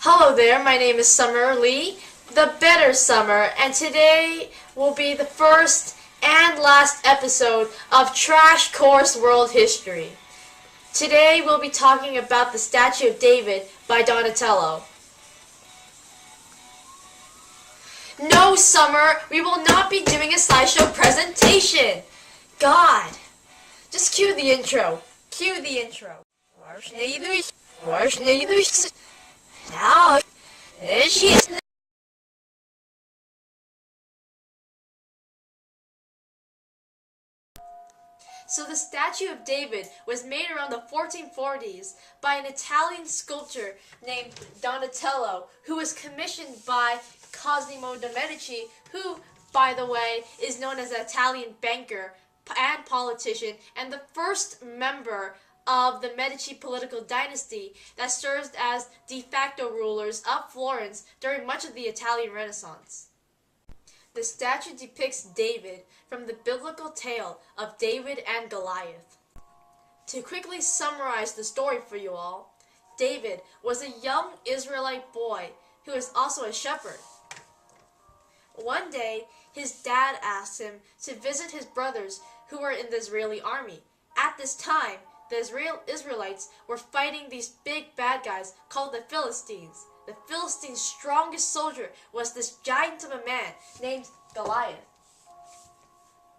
Hello there, my name is Summer Lee, the Better Summer, and today will be the first and last episode of Trash Course World History. Today we'll be talking about the Statue of David by Donatello. No, Summer, we will not be doing a slideshow presentation. God, just cue the intro. Cue the intro. Now, So the Statue of David was made around the 1440s by an Italian sculptor named Donatello, who was commissioned by Cosimo de' Medici, who, by the way, is known as an Italian banker and politician and the first member of the Medici political dynasty that served as de facto rulers of Florence during much of the Italian Renaissance. The statue depicts David from the biblical tale of David and Goliath. To quickly summarize the story for you all, David was a young Israelite boy who was also a shepherd. One day, his dad asked him to visit his brothers who were in the Israeli army. At this time, the Israelites were fighting these big bad guys called the Philistines. The Philistines' strongest soldier was this giant of a man named Goliath.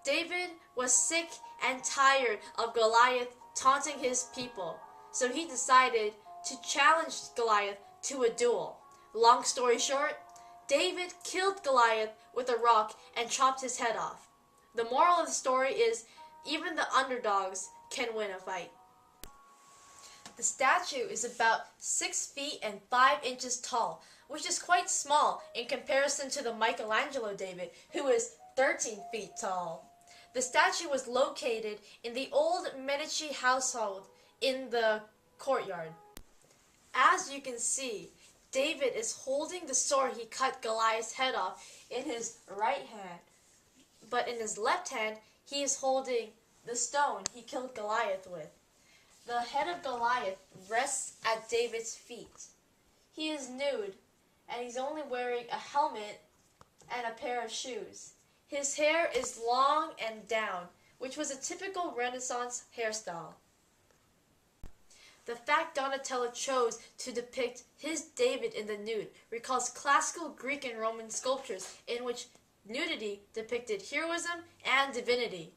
David was sick and tired of Goliath taunting his people, so he decided to challenge Goliath to a duel. Long story short, David killed Goliath with a rock and chopped his head off. The moral of the story is, even the underdogs can win a fight. The statue is about 6 feet and 5 inches tall, which is quite small in comparison to the Michelangelo David, who is 13 feet tall. The statue was located in the old Medici household in the courtyard. As you can see, David is holding the sword he cut Goliath's head off in his right hand, but in his left hand he is holding the stone he killed Goliath with. The head of Goliath rests at David's feet. He is nude, and he's only wearing a helmet and a pair of shoes. His hair is long and down, which was a typical Renaissance hairstyle. The fact Donatello chose to depict his David in the nude recalls classical Greek and Roman sculptures in which nudity depicted heroism and divinity.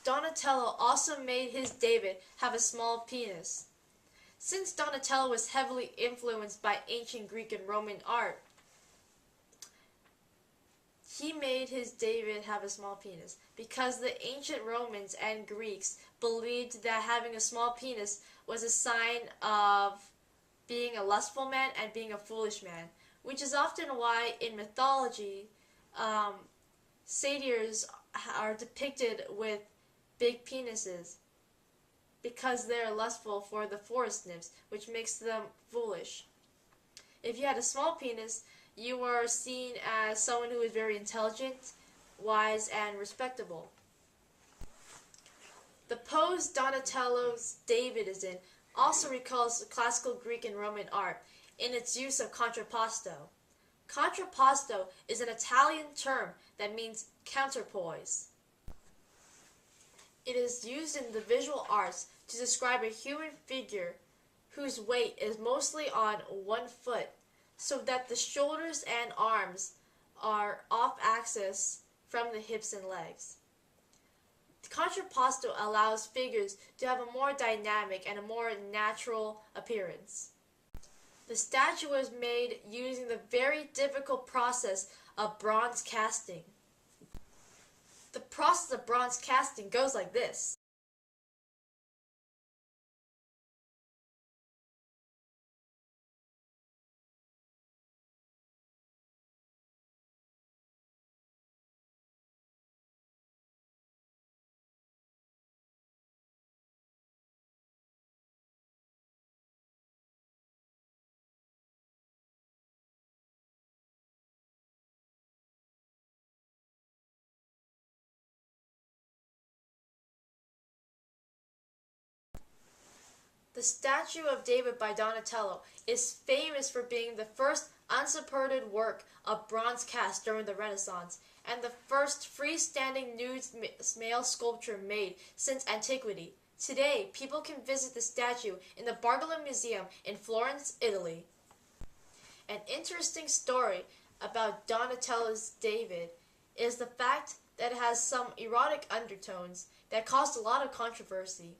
Donatello also made his David have a small penis. Since Donatello was heavily influenced by ancient Greek and Roman art, he made his David have a small penis because the ancient Romans and Greeks believed that having a small penis was a sign of being a lustful man and being a foolish man, which is often why in mythology, satyrs are depicted with big penises because they're lustful for the forest nymphs, which makes them foolish. If you had a small penis, you were seen as someone who is very intelligent, wise, and respectable. The pose Donatello's David is in also recalls classical Greek and Roman art in its use of contrapposto. Contrapposto is an Italian term that means counterpoise. It is used in the visual arts to describe a human figure whose weight is mostly on one foot, so that the shoulders and arms are off-axis from the hips and legs. Contrapposto allows figures to have a more dynamic and a more natural appearance. The statue was made using the very difficult process of bronze casting. The process of bronze casting goes like this. The statue of David by Donatello is famous for being the first unsupported work of bronze cast during the Renaissance and the first freestanding nude male sculpture made since antiquity. Today, people can visit the statue in the Bartolo Museum in Florence, Italy. An interesting story about Donatello's David is the fact that it has some erotic undertones that caused a lot of controversy.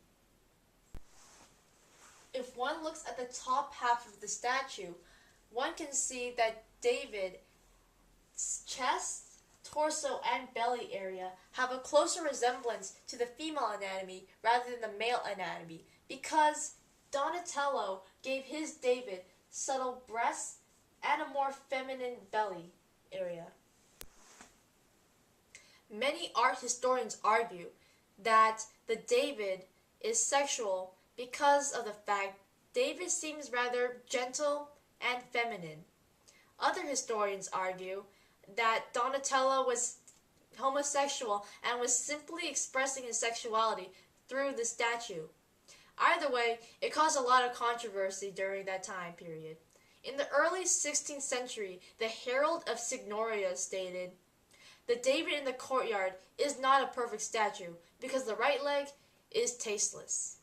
If one looks at the top half of the statue, one can see that David's chest, torso, and belly area have a closer resemblance to the female anatomy rather than the male anatomy because Donatello gave his David subtle breasts and a more feminine belly area. Many art historians argue that the David is sexual because of the fact David seems rather gentle and feminine. Other historians argue that Donatello was homosexual and was simply expressing his sexuality through the statue. Either way, it caused a lot of controversy during that time period. In the early 16th century, the Herald of Signoria stated, "The David in the courtyard is not a perfect statue because the right leg is tasteless."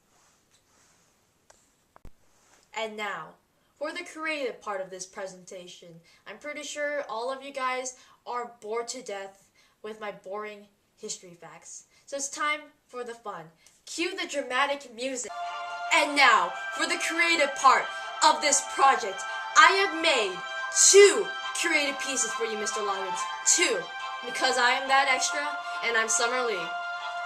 And now, for the creative part of this presentation. I'm pretty sure all of you guys are bored to death with my boring history facts. So it's time for the fun. Cue the dramatic music. And now, for the creative part of this project, I have made 2 creative pieces for you, Mr. Loggins. 2, because I am that extra and I'm Summer Lee.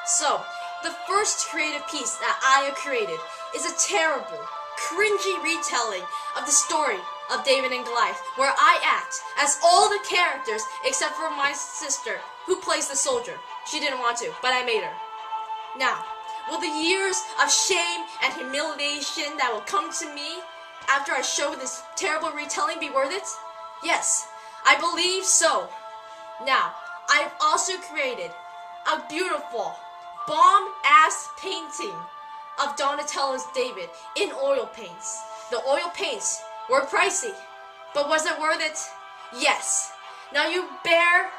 So, the first creative piece that I have created is a terrible, cringy retelling of the story of David and Goliath, where I act as all the characters except for my sister, who plays the soldier. She didn't want to, but I made her. Now, will the years of shame and humiliation that will come to me after I show this terrible retelling be worth it? Yes, I believe so. Now, I've also created a beautiful, bomb-ass painting of Donatello's David in oil paints. The oil paints were pricey, but was it worth it? Yes. Now you bear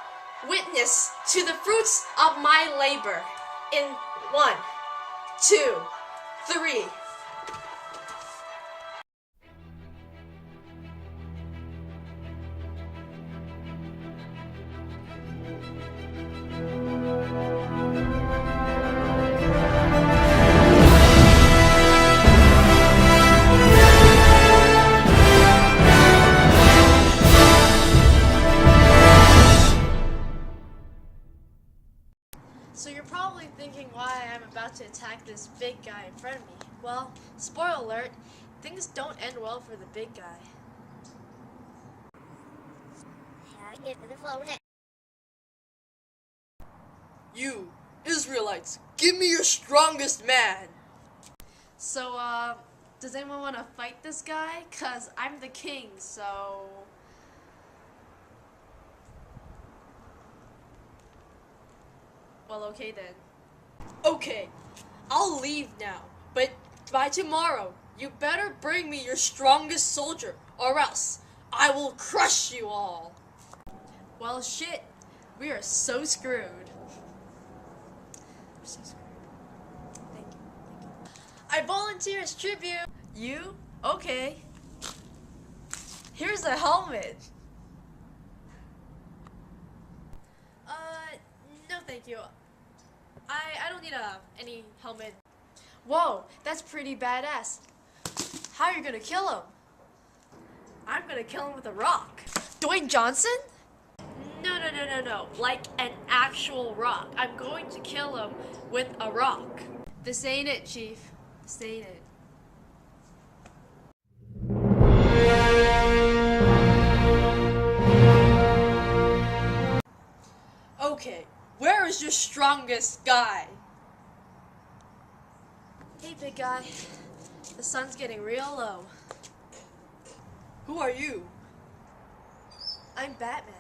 witness to the fruits of my labor in 1, 2, 3. So you're probably thinking why I'm about to attack this big guy in front of me. Well, spoiler alert, things don't end well for the big guy. You, Israelites, give me your strongest man! So, does anyone want to fight this guy? 'Cause I'm the king, so... Well, okay then. Okay, I'll leave now, but by tomorrow, you better bring me your strongest soldier, or else I will crush you all! Well, shit. We are so screwed. We're so screwed. Thank you. I volunteer as tribute. You? Okay. Here's a helmet. No thank you. I don't need any helmet. Whoa, that's pretty badass. How are you gonna kill him? I'm gonna kill him with a rock. Dwayne Johnson? No. Like an actual rock. I'm going to kill him with a rock. This ain't it, Chief. This ain't it. Okay, where is your strongest guy? Hey, big guy. The sun's getting real low. Who are you? I'm Batman.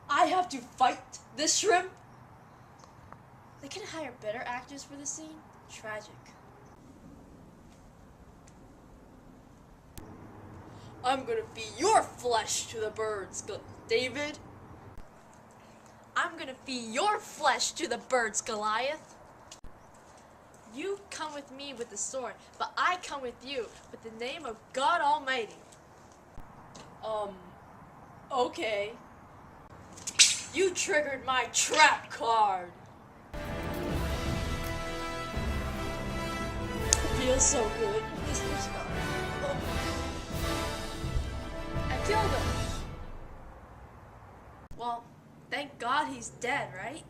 I have to fight this shrimp? They can hire better actors for the scene. Tragic. I'm gonna feed your flesh to the birds, David. I'm gonna feed your flesh to the birds, Goliath. You come with me with the sword, but I come with you with the name of God Almighty. Okay. You triggered my trap card. Feels so good. I killed him. Well, thank God he's dead, right?